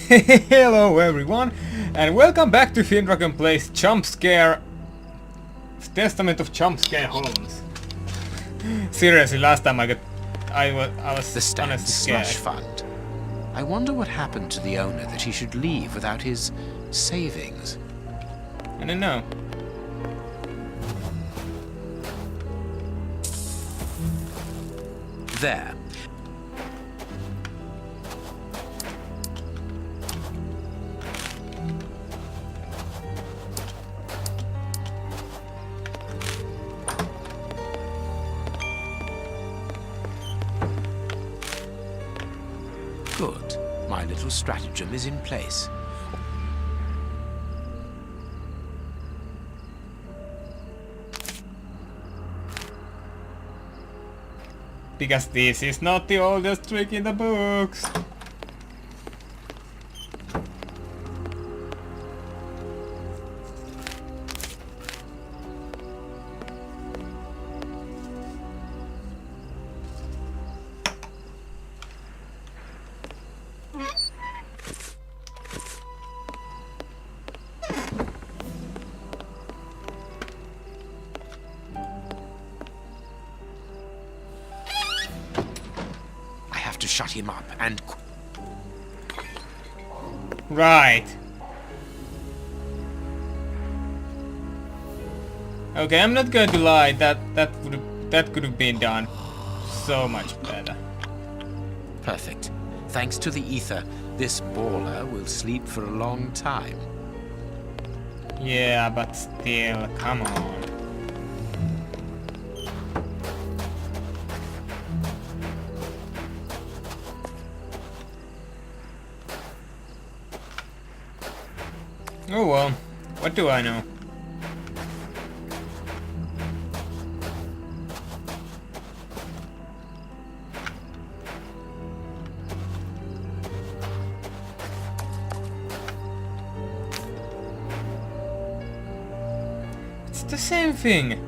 Hello everyone, and welcome back to FinDragon Plays Jump Scare Testament of Holmes. Seriously, last time I was The Stand honestly scared. Slush Fund. I wonder what happened to the owner that he should leave without his savings. I don't know. There. Good. My little stratagem is in place. Because this is not the oldest trick in the books. To shut him up and... Right. Okay, I'm not going to lie. That could have been done so much better. Perfect. Thanks to the ether, this baller will sleep for a long time. Yeah, but still, come on. Oh well, what do I know? It's the same thing.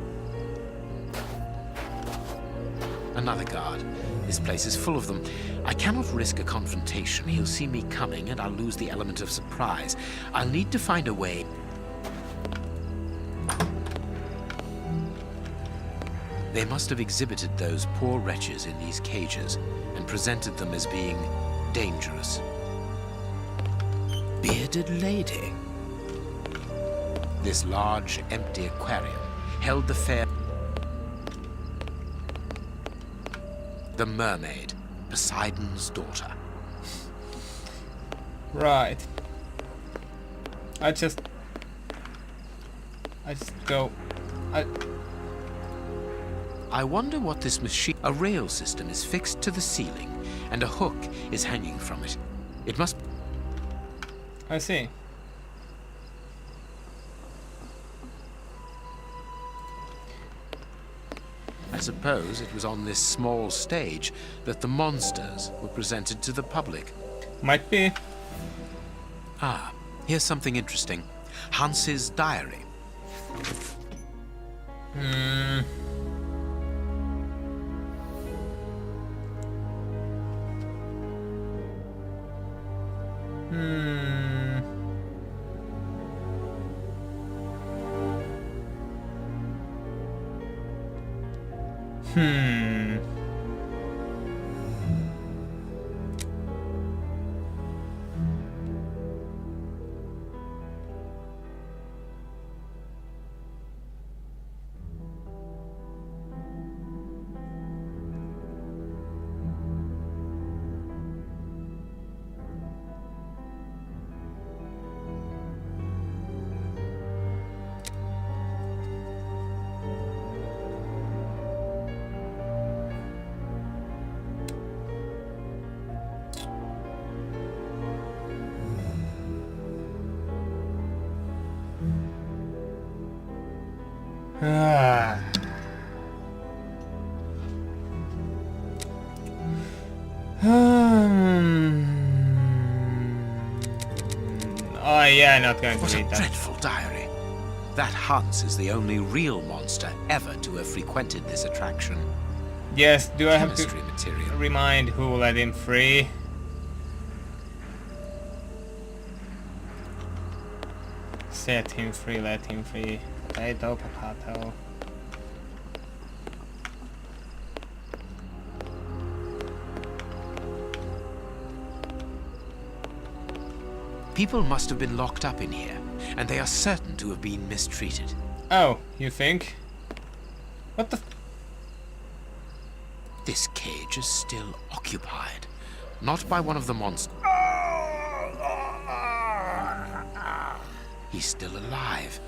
Another guard. This place is full of them. I cannot risk a confrontation. He'll see me coming and I'll lose the element of surprise. I'll need to find a way. They must have exhibited those poor wretches in these cages and presented them as being dangerous. Bearded lady. This large, empty aquarium held the fair... The mermaid, Poseidon's daughter. Right. I just go. I wonder what this machine... A rail system is fixed to the ceiling, and a hook is hanging from it. It must... I see. I suppose it was on this small stage that the monsters were presented to the public. Might be. Ah, here's something interesting. Hans's diary. Hmm. Ah. Oh yeah, not going to What a read that. dreadful diary. That Hans is the only real monster ever to have frequented this attraction. Yes, do I have to Chemistry material. remind who let him free? Set him free, let him free. Potato, potato. People must have been locked up in here, and they are certain to have been mistreated. Oh, you think? What the? This cage is still occupied. Not by one of the monsters. He's still alive,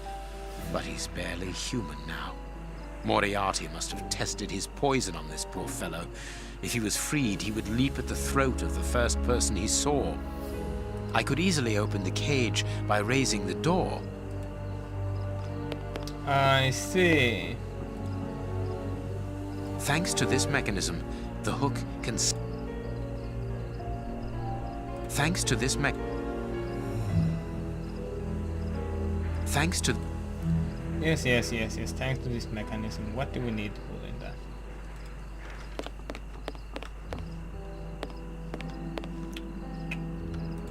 but he's barely human now. Moriarty must have tested his poison on this poor fellow. If he was freed, he would leap at the throat of the first person he saw. I could easily open the cage by raising the door. I see. Thanks to this mechanism, the hook can... Thanks to this Thanks to... Yes. Thanks to this mechanism. What do we need to put in that?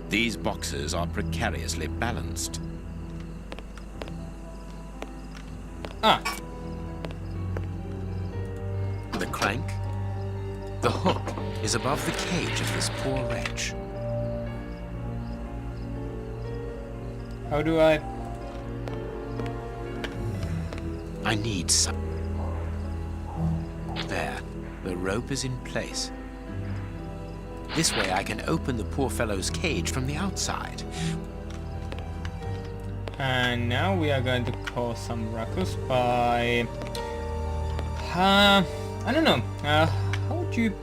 These boxes are precariously balanced. Ah! The crank? The hook is above the cage of this poor wretch. How do I... I need some... There. The rope is in place. This way I can open the poor fellow's cage from the outside. And now we are going to cause some ruckus by... I don't know. How would you...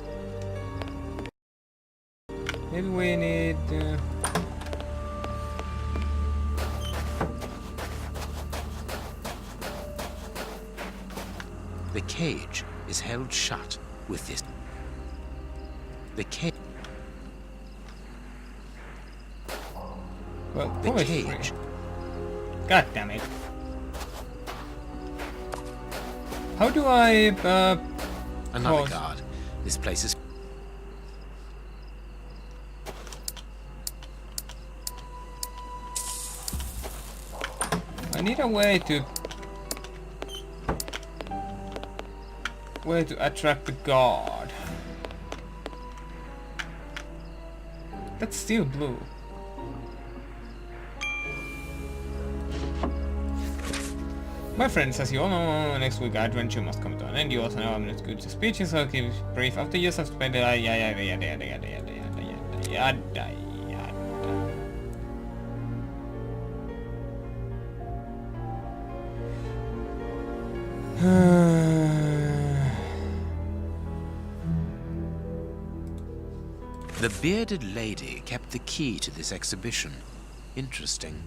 Maybe we need... The cage is held shut with this... The cage... Well, The probably cage... free. God damn it. How do I, Another cause... guard. This place is... I need a way to attract the guard. That's still blue. My friends, as you all know, next week our adventure must come to an end. You also know I'm not good to speeches, so I'll keep it brief. After years of spending The bearded lady kept the key to this exhibition. Interesting.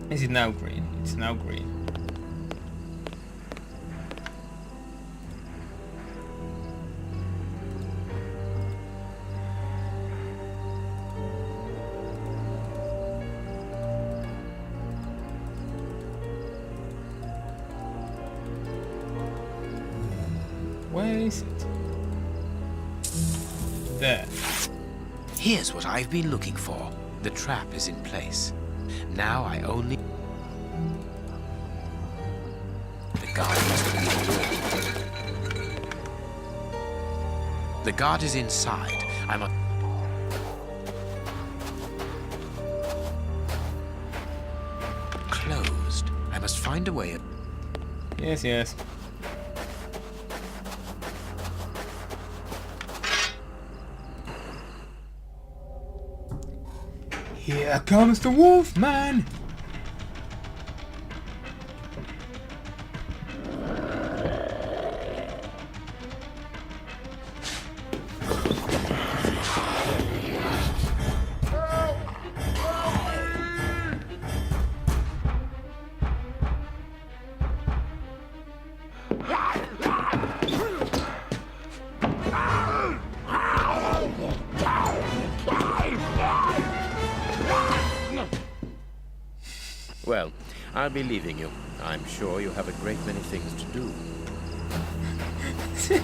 Is it now green? It's now green. Where is it? There. Here's what I've been looking for. The trap is in place. Now I only... The guard must have been the wall. The guard is inside. I must... Closed. I must find a way... Yes. Here comes the wolf man! Well, I'll be leaving you. I'm sure you have a great many things to do.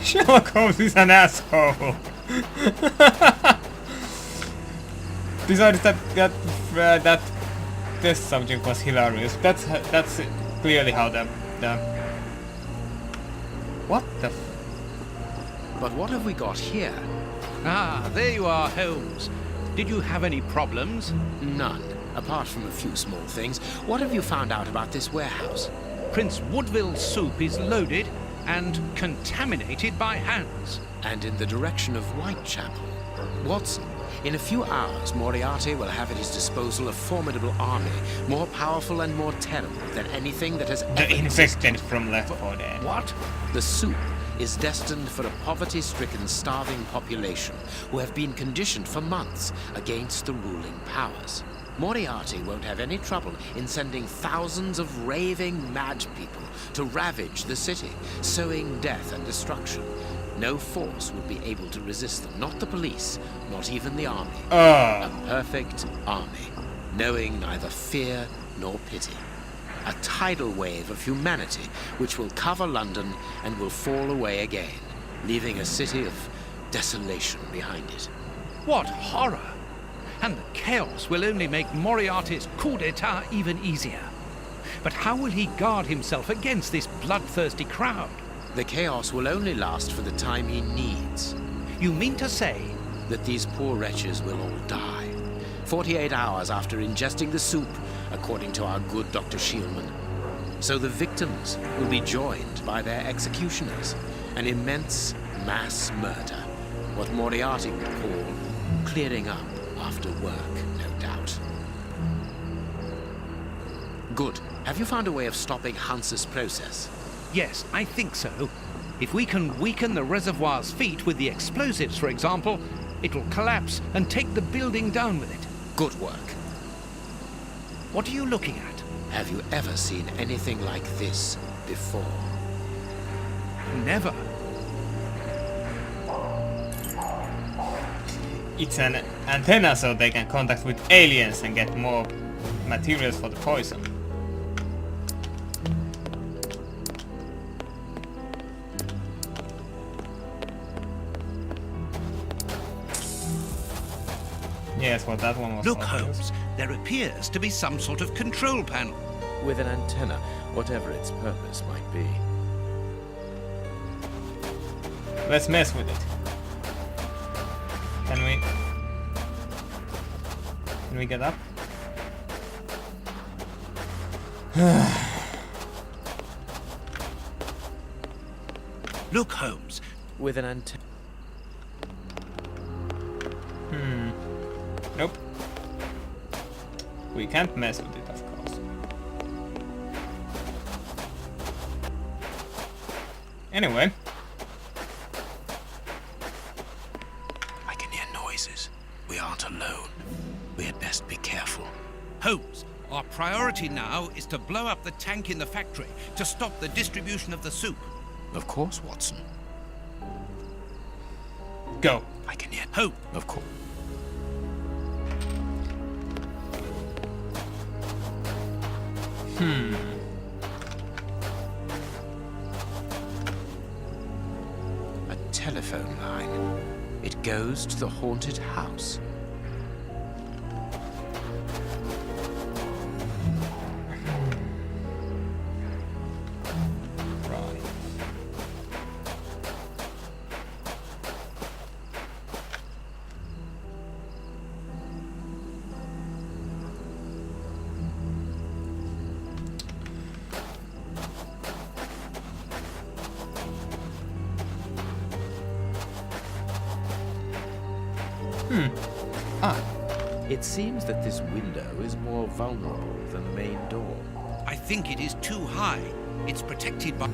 Sherlock Holmes is an asshole. decided that test subject was hilarious. That's clearly how the what the. But what have we got here? Ah, there you are, Holmes. Did you have any problems? None, apart from a few small things. What have you found out about this warehouse? Prince Woodville's soup is loaded and contaminated by hands. And in the direction of Whitechapel. Watson, in a few hours, Moriarty will have at his disposal a formidable army, more powerful and more terrible than anything that has ever The existed. infected from Left 4 Dead. What? The soup is destined for a poverty-stricken, starving population who have been conditioned for months against the ruling powers. Moriarty won't have any trouble in sending thousands of raving mad people to ravage the city, sowing death and destruction. No force would be able to resist them, not the police, not even the army. A perfect army, knowing neither fear nor pity. A tidal wave of humanity which will cover London and will fall away again, leaving a city of desolation behind it. What horror! And the chaos will only make Moriarty's coup d'etat even easier. But how will he guard himself against this bloodthirsty crowd? The chaos will only last for the time he needs. You mean to say? That these poor wretches will all die. 48 hours after ingesting the soup, according to our good Dr. Shielman. So the victims will be joined by their executioners. An immense mass murder. What Moriarty would call clearing up after work, no doubt. Good. Have you found a way of stopping Hans's process? Yes, I think so. If we can weaken the reservoir's feet with the explosives, for example, it'll collapse and take the building down with it. Good work. What are you looking at? Have you ever seen anything like this before? Never. It's an antenna so they can contact with aliens and get more materials for the poison. Yes, well that one was Look, obvious. Holmes, there appears to be some sort of control panel. With an antenna, whatever its purpose might be. Let's mess with it. Can we get up? Look, Holmes. With an antenna. Nope. We can't mess with it, of course. Anyway. I can hear noises. We aren't alone. We had best be careful. Holmes, our priority now is to blow up the tank in the factory to stop the distribution of the soup. Of course, Watson. Go. I can hear. Holmes. Of course. A telephone line. It goes to the haunted house. Right. It seems that this window is more vulnerable than the main door. I think it is too high. It's protected by...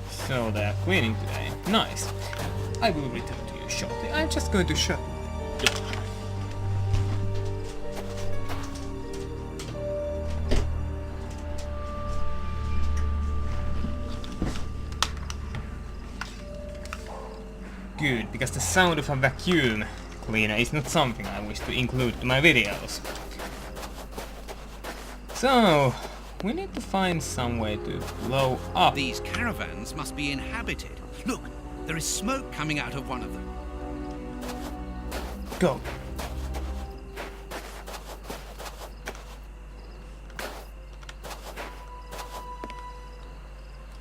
So they are cleaning today. Nice. I will return to you shortly. I'm just going to shut. Good, because the sound of a vacuum cleaner is not something I wish to include in my videos. So, we need to find some way to blow up. These caravans must be inhabited. Look, there is smoke coming out of one of them. Go.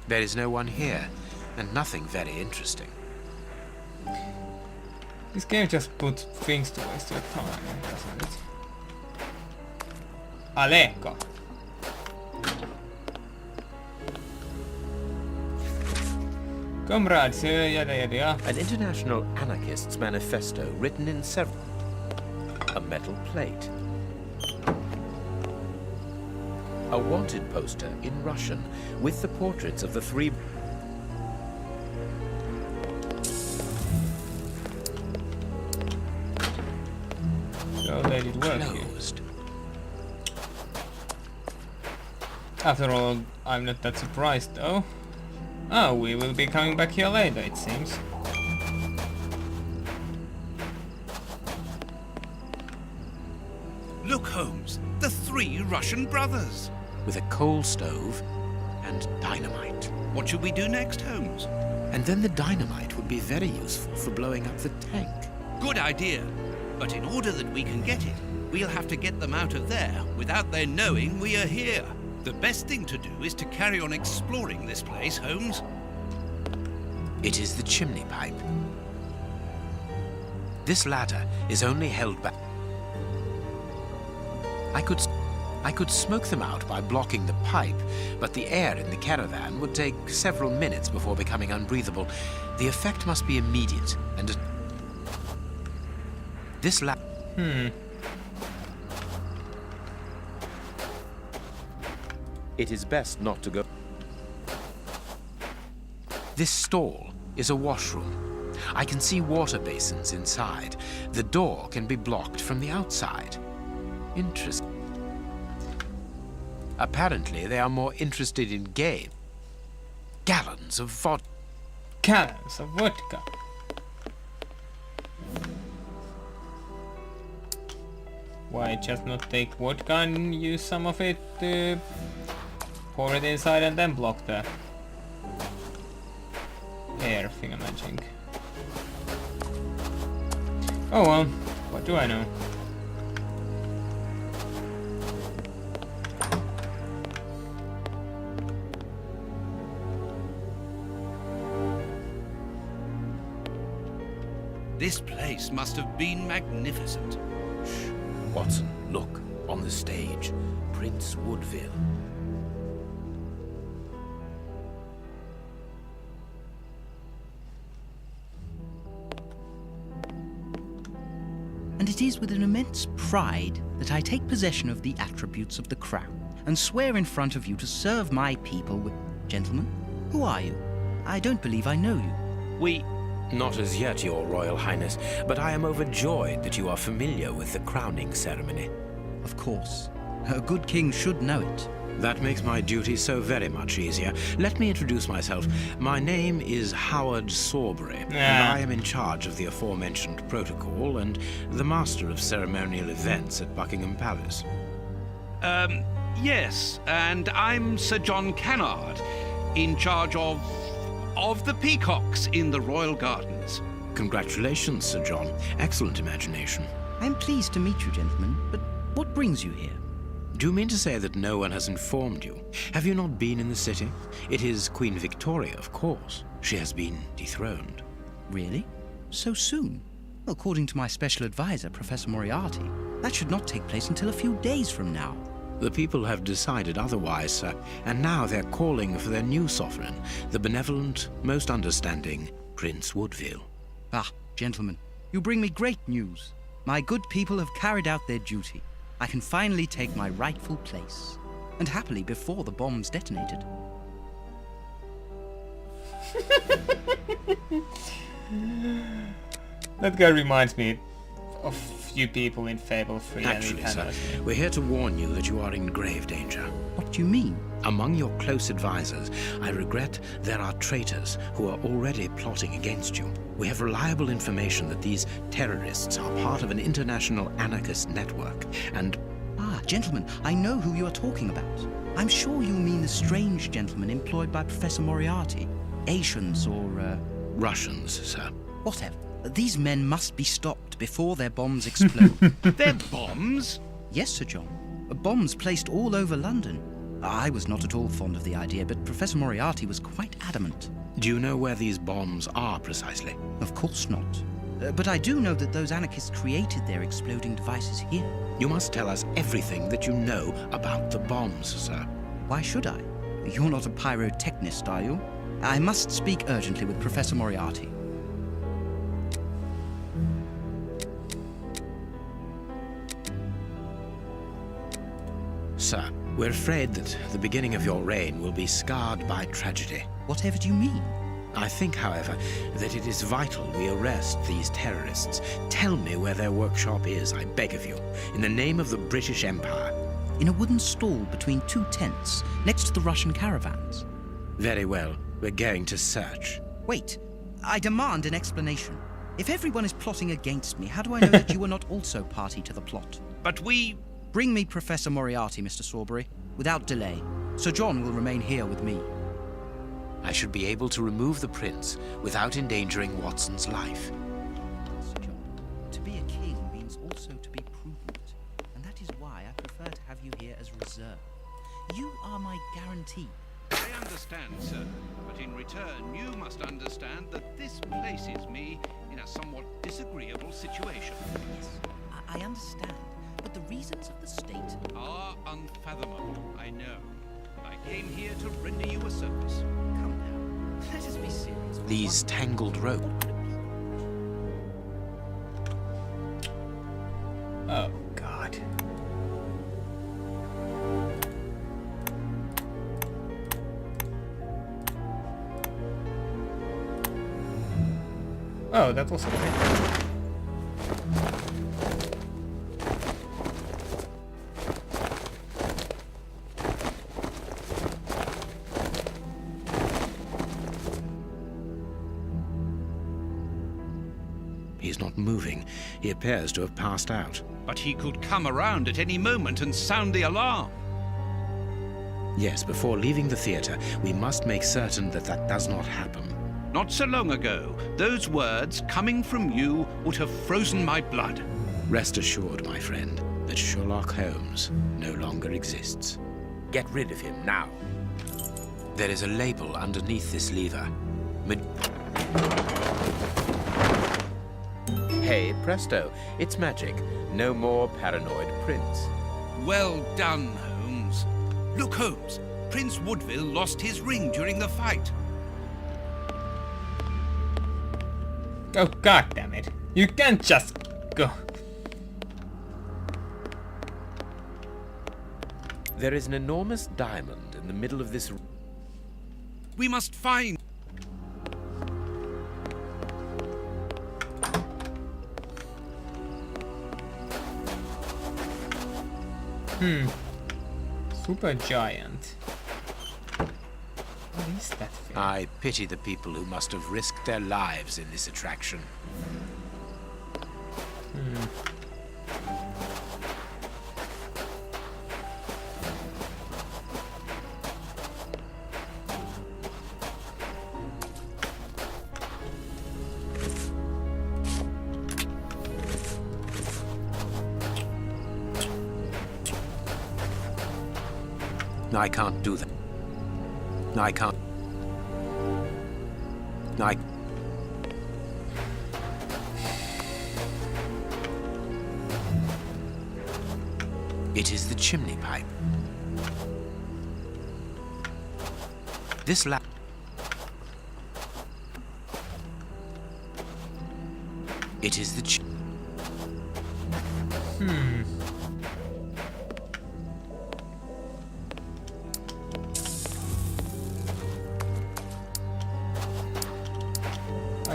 There is no one here, and nothing very interesting. This game just puts things to waste your time, doesn't it? Aleko. Comrades, yada yada. An international anarchist's manifesto written in several... A metal plate. A wanted poster in Russian with the portraits of the three... So let it work here. Closed. After all, I'm not that surprised though. Oh, we will be coming back here later, it seems. Look, Holmes, the three Russian brothers. With a coal stove and dynamite. What should we do next, Holmes? And then the dynamite would be very useful for blowing up the tank. Good idea. But in order that we can get it, we'll have to get them out of there without their knowing we are here. The best thing to do is to carry on exploring this place, Holmes. It is the chimney pipe. This ladder is only held back. I could smoke them out by blocking the pipe, but the air in the caravan would take several minutes before becoming unbreathable. The effect must be immediate, and this ladder... It is best not to go... This stall is a washroom. I can see water basins inside. The door can be blocked from the outside. Interesting. Apparently, they are more interested in game. Gallons of vodka. Gallons of vodka. Why just not take vodka and use some of it to pour it inside and then block the air thingamajig? Oh well, what do I know? This place must have been magnificent. Shh. Watson, look, on the stage. Prince Woodville. And it is with an immense pride that I take possession of the attributes of the crown and swear in front of you to serve my people with... Gentlemen, who are you? I don't believe I know you. Not as yet, Your Royal Highness, but I am overjoyed that you are familiar with the crowning ceremony. Of course. A good king should know it. That makes my duty so very much easier. Let me introduce myself. My name is Howard Sawbury, and I am in charge of the aforementioned protocol and the master of ceremonial events at Buckingham Palace. Yes, and I'm Sir John Cannard, in charge of the peacocks in the royal gardens. Congratulations, Sir John. Excellent imagination. I'm pleased to meet you, gentlemen, but what brings you here? Do you mean to say that no one has informed you? Have you not been in the city? It is Queen Victoria, of course. She has been dethroned. Really? So soon? According to my special advisor, Professor Moriarty, that should not take place until a few days from now. The people have decided otherwise, sir, and now they're calling for their new sovereign, the benevolent, most understanding Prince Woodville. Ah, gentlemen, you bring me great news. My good people have carried out their duty. I can finally take my rightful place, and happily before the bombs detonated. That guy reminds me of few people in Fable 3. Actually, sir, we're here to warn you that you are in grave danger. What do you mean? Among your close advisors, I regret there are traitors who are already plotting against you. We have reliable information that these terrorists are part of an international anarchist network, and... Ah, Gentlemen, I know who you are talking about. I'm sure you mean the strange gentleman employed by Professor Moriarty. Asians or, Russians, sir. whatever. These men must be stopped before their bombs explode. They're bombs? Yes, Sir John. Bombs placed all over London. I was not at all fond of the idea, but Professor Moriarty was quite adamant. Do you know where these bombs are precisely? Of course not. But I do know that those anarchists created their exploding devices here. You must tell us everything that you know about the bombs, sir. Why should I? You're not a pyrotechnist, are you? I must speak urgently with Professor Moriarty. Sir, we're afraid that the beginning of your reign will be scarred by tragedy. Whatever do you mean? I think, however, that it is vital we arrest these terrorists. Tell me where their workshop is, I beg of you, in the name of the British Empire. In a wooden stall between two tents, next to the Russian caravans. Very well, we're going to search. Wait, I demand an explanation. If everyone is plotting against me, how do I know that you were not also party to the plot? But we... Bring me Professor Moriarty, Mr. Sawbury, without delay. Sir John will remain here with me. I should be able to remove the prince without endangering Watson's life. Sir John, to be a king means also to be prudent, and that is why I prefer to have you here as reserve. You are my guarantee. I understand, sir. But in return, you must understand that this places me in a somewhat disagreeable situation. Yes, I understand. But the reasons of the state Are unfathomable, I know. And I came here to render you a service. come now. Let us be serious. These tangled ropes. Oh, God. Oh, that was okay. He's not moving. He appears to have passed out. But he could come around at any moment and sound the alarm. Yes, before leaving the theater, we must make certain that that does not happen. Not so long ago, those words coming from you would have frozen my blood. Rest assured, my friend, that Sherlock Holmes no longer exists. Get rid of him now. There is a label underneath this lever. Hey, presto, it's magic. No more paranoid prince. Well done, Holmes. Look, Holmes, Prince Woodville lost his ring during the fight. Oh, God damn it. You can't just go. There is an enormous diamond in the middle of this. We must find... Super giant. What is that thing? I pity the people who must have risked their lives in this attraction. I can't do that. I can't. It is the chimney pipe. This It is the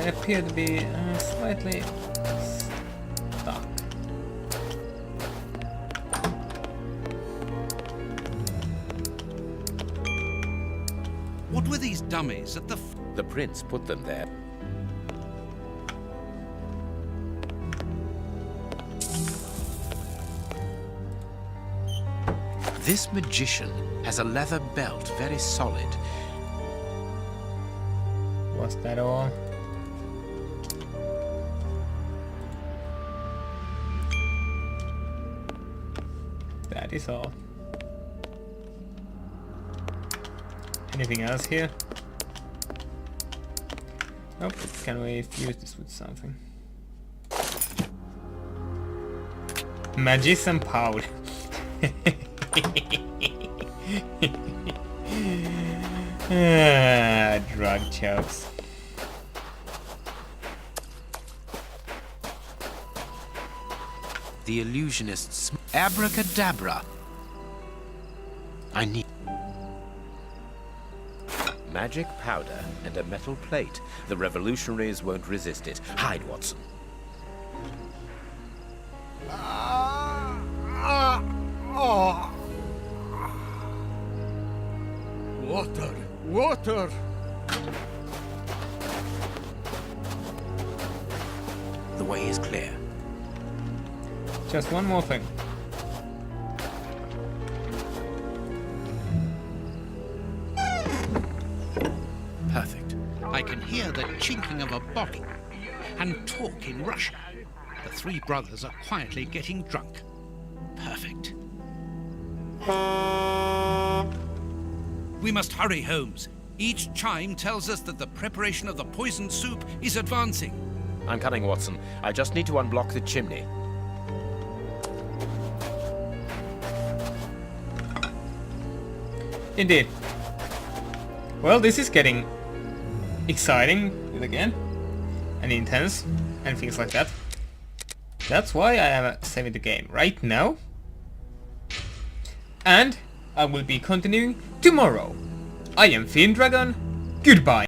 I appear to be slightly stuck. What were these dummies at the... The prince put them there. This magician has a leather belt, very solid. Was that all? That is all. Anything else here? Nope. Can we fuse this with something? Magician powder. Drug jokes. The illusionist's abracadabra. I need Magic powder and a metal plate. The revolutionaries won't resist it. hide, Watson. Water! Water! The way is clear. Just one more thing. Perfect. I can hear the chinking of a bottle and talk in Russian. The three brothers are quietly getting drunk. Perfect. We must hurry, Holmes. Each chime tells us that the preparation of the poisoned soup is advancing. I'm coming, Watson. I just need to unblock the chimney. Indeed. Well, this is getting exciting again, and intense, and things like that. That's why I am saving the game right now. And I will be continuing tomorrow. I am FinDragon. Goodbye.